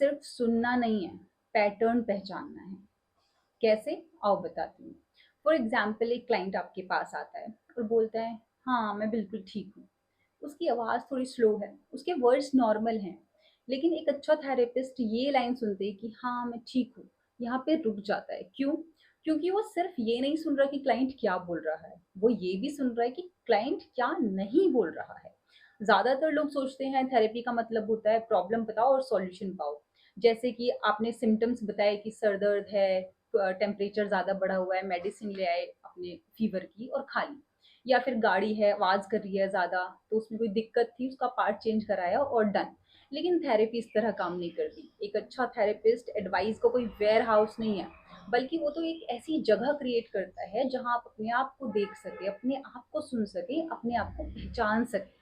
सिर्फ सुनना नहीं है, पैटर्न पहचानना है। कैसे? आओ बताती हूँ। फॉर एग्जाम्पल, एक क्लाइंट आपके पास आता है और बोलता है, हाँ मैं बिल्कुल ठीक हूँ। उसकी आवाज़ थोड़ी स्लो है, उसके वर्ड्स नॉर्मल हैं, लेकिन एक अच्छा थेरेपिस्ट ये लाइन सुनते ही कि हाँ मैं ठीक हूँ, यहाँ पे रुक जाता है। क्यों? क्योंकि वो सिर्फ ये नहीं सुन रहा कि क्लाइंट क्या बोल रहा है, वो ये भी सुन रहा है कि क्लाइंट क्या नहीं बोल रहा है। ज़्यादातर लोग सोचते हैं थेरेपी का मतलब होता है प्रॉब्लम बताओ और सॉल्यूशन पाओ। जैसे कि आपने सिम्टम्स बताए कि सर दर्द है, टेम्परेचर ज़्यादा बढ़ा हुआ है, मेडिसिन ले आए अपने फीवर की और खा ली। या फिर गाड़ी है, आवाज़ कर रही है ज़्यादा, तो उसमें कोई दिक्कत थी, उसका पार्ट चेंज कराया और डन। लेकिन थेरेपी इस तरह काम नहीं करती। एक अच्छा थेरेपिस्ट एडवाइस का कोई वेयर हाउस नहीं है, बल्कि वो तो एक ऐसी जगह क्रिएट करता है जहाँ आप अपने आप को देख सके, अपने आप को सुन सके, अपने आप को पहचान सके।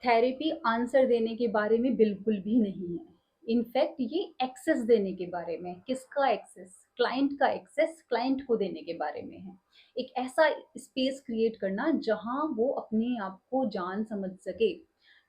थेरेपी आंसर देने के बारे में बिल्कुल भी नहीं है। इनफैक्ट ये एक्सेस देने के बारे में। किसका एक्सेस? क्लाइंट का एक्सेस क्लाइंट को देने के बारे में है। एक ऐसा स्पेस क्रिएट करना जहां वो अपने आप को जान समझ सके।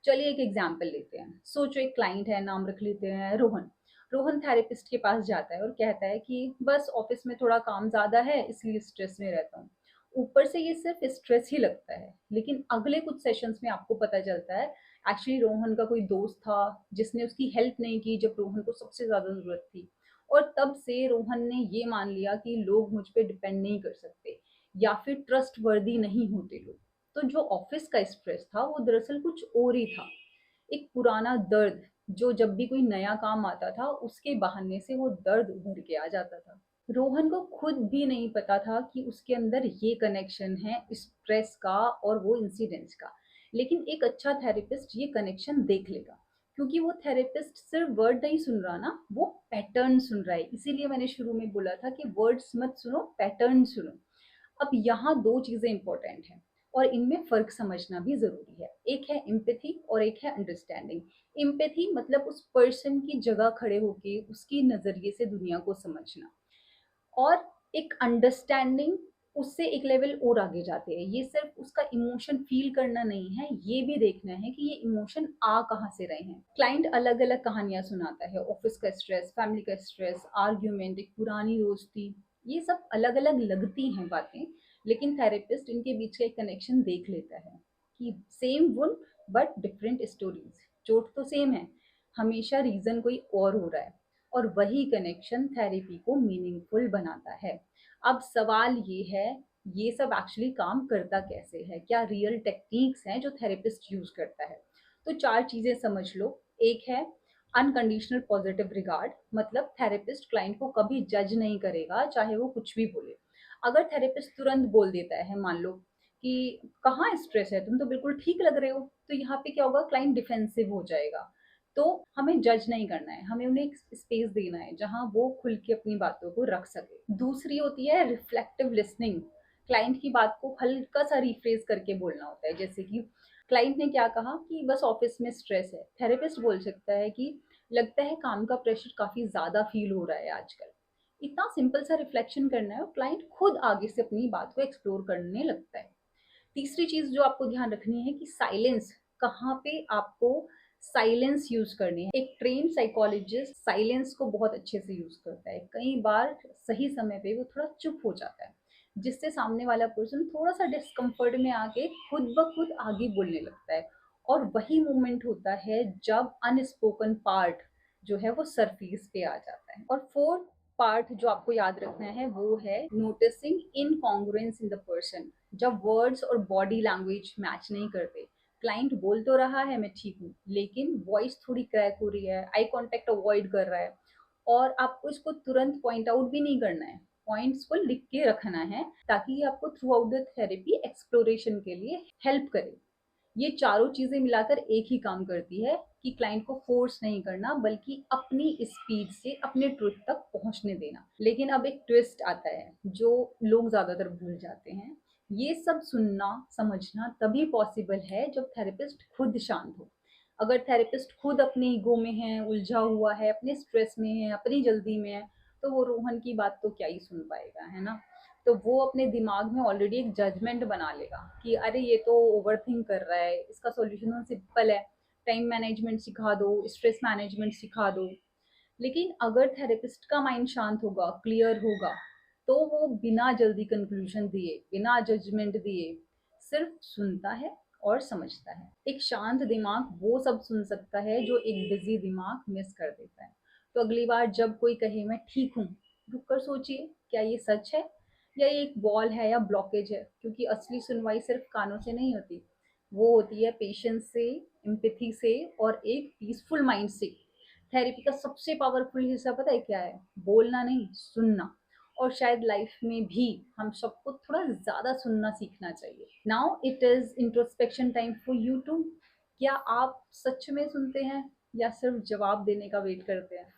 चलिए एक एग्जांपल लेते हैं। सोचो एक क्लाइंट है, नाम रख लेते हैं रोहन। रोहन थेरेपिस्ट के पास जाता है और कहता है कि बस ऑफिस में थोड़ा काम ज्यादा है, इसलिए स्ट्रेस में रहता हूँ। ऊपर से ये सिर्फ स्ट्रेस ही लगता है, लेकिन अगले कुछ सेशंस में आपको पता चलता है एक्चुअली रोहन का कोई दोस्त था जिसने उसकी हेल्प नहीं की जब रोहन को सबसे ज्यादा जरूरत थी। और तब से रोहन ने ये मान लिया कि लोग मुझ पे डिपेंड नहीं कर सकते या फिर ट्रस्ट वर्दी नहीं होते लोग। तो जो ऑफिस का स्ट्रेस था वो दरअसल कुछ और ही था। एक पुराना दर्द, जो जब भी कोई नया काम आता था उसके बहाने से वो दर्द उभर के आ जाता था। रोहन को खुद भी नहीं पता था कि उसके अंदर ये कनेक्शन है स्ट्रेस का और वो इंसिडेंट्स का। लेकिन एक अच्छा थेरेपिस्ट ये कनेक्शन देख लेगा, क्योंकि वो थेरेपिस्ट सिर्फ वर्ड नहीं सुन रहा ना, वो पैटर्न सुन रहा है। इसीलिए मैंने शुरू में बोला था कि वर्ड्स मत सुनो, पैटर्न सुनो। अब यहाँ दो चीजें इंपॉर्टेंट हैं और इनमें फर्क समझना भी जरूरी है। एक है एम्पैथी और एक है अंडरस्टैंडिंग। एम्पैथी मतलब उस पर्सन की जगह खड़े होके उसकी नजरिए से दुनिया को समझना। और एक अंडरस्टैंडिंग, उससे एक लेवल और आगे जाते हैं। ये सिर्फ उसका इमोशन फील करना नहीं है, ये भी देखना है कि ये इमोशन आ कहाँ से रहे हैं। क्लाइंट अलग अलग कहानियां सुनाता है, ऑफिस का स्ट्रेस, फैमिली का स्ट्रेस, आर्ग्यूमेंट, एक पुरानी दोस्ती। ये सब अलग अलग लगती हैं बातें, लेकिन थेरेपिस्ट इनके बीच का एक कनेक्शन देख लेता है कि सेम वुन बट डिफरेंट स्टोरीज। चोट तो सेम है, हमेशा रीजन कोई और हो रहा है। और वही कनेक्शन थेरेपी को मीनिंगफुल बनाता है। अब सवाल ये है, ये सब एक्चुअली काम करता कैसे है? क्या रियल टेक्निक्स हैं जो थेरेपिस्ट यूज करता है? तो चार चीजें समझ लो। एक है अनकंडीशनल पॉजिटिव रिगार्ड, मतलब थेरेपिस्ट क्लाइंट को कभी जज नहीं करेगा चाहे वो कुछ भी बोले। अगर थेरेपिस्ट तुरंत बोल देता है, मान लो कि कहाँ स्ट्रेस है, तुम तो बिल्कुल ठीक लग रहे हो, तो यहाँ पे क्या होगा, क्लाइंट डिफेंसिव हो जाएगा। तो हमें जज नहीं करना है, हमें उन्हें एक स्पेस देना है जहां वो खुल के अपनी बातों को रख सके। दूसरी होती है रिफ्लेक्टिव लिसनिंग। क्लाइंट की बात को हल्का सा रिफ्रेज करके बोलना होता है। जैसे कि क्लाइंट ने क्या कहा कि बस ऑफिस में स्ट्रेस है, थेरेपिस्ट बोल सकता है कि लगता है काम का प्रेशर काफी ज्यादा फील हो रहा है आजकल। इतना सिंपल सा रिफ्लेक्शन करना है और क्लाइंट खुद आगे से अपनी बात को एक्सप्लोर करने लगता है। तीसरी चीज जो आपको ध्यान रखनी है कि साइलेंस, कहाँ पे आपको साइलेंस यूज करनी है। एक ट्रेन साइकोलॉजिस्ट साइलेंस को बहुत अच्छे से यूज करता है। कई बार सही समय पे वो थोड़ा चुप हो जाता है, जिससे सामने वाला पर्सन थोड़ा सा डिस्कम्फर्ट में आके खुद ब खुद आगे बोलने लगता है। और वही मोमेंट होता है जब अनस्पोकन पार्ट जो है वो सरफेस पे आ जाता है। और फोर्थ पार्ट जो आपको याद रखना है वो है नोटिसिंग इनकॉन्ग्रुएंस इन द पर्सन। जब वर्ड्स और बॉडी लैंग्वेज मैच नहीं करते, क्लाइंट बोल तो रहा है मैं ठीक हूँ, लेकिन वॉइस थोड़ी क्रैक हो रही है, आई कांटेक्ट अवॉइड कर रहा है, और आपको इसको तुरंत पॉइंट आउट भी नहीं करना है, पॉइंट्स को लिख के रखना है, ताकि ये आपको through out the therapy exploration के लिए हेल्प करे। ये चारों चीजें मिलाकर एक ही काम करती है कि क्लाइंट को फोर्स नहीं करना, बल्कि अपनी स्पीड से अपने ट्रुथ तक पहुंचने देना। लेकिन अब एक ट्विस्ट आता है जो लोग ज्यादातर भूल जाते हैं। ये सब सुनना समझना तभी पॉसिबल है जब थेरेपिस्ट खुद शांत हो। अगर थेरेपिस्ट खुद अपने ईगो में है, उलझा हुआ है, अपने स्ट्रेस में है, अपनी जल्दी में है, तो वो रोहन की बात तो क्या ही सुन पाएगा, है ना? तो वो अपने दिमाग में ऑलरेडी एक जजमेंट बना लेगा कि अरे ये तो ओवर थिंक कर रहा है, इसका सॉल्यूशन तो सिंपल है, टाइम मैनेजमेंट सिखा दो, स्ट्रेस मैनेजमेंट सिखा दो। लेकिन अगर थेरेपिस्ट का माइंड शांत होगा, क्लियर होगा, तो वो बिना जल्दी कंक्लूजन दिए, बिना जजमेंट दिए सिर्फ सुनता है और समझता है। एक शांत दिमाग वो सब सुन सकता है जो एक बिजी दिमाग मिस कर देता है। तो अगली बार जब कोई कहे मैं ठीक हूँ, रुक कर सोचिए, क्या ये सच है या ये एक वॉल है या ब्लॉकेज है? क्योंकि असली सुनवाई सिर्फ कानों से नहीं होती, वो होती है पेशेंस से, एम्पैथी से और एक पीसफुल माइंड से। थेरेपी का सबसे पावरफुल हिस्सा पता है क्या है? बोलना नहीं, सुनना। और शायद लाइफ में भी हम सबको थोड़ा ज्यादा सुनना सीखना चाहिए। Now it is introspection time for you too. क्या आप सच में सुनते हैं या सिर्फ जवाब देने का वेट करते हैं?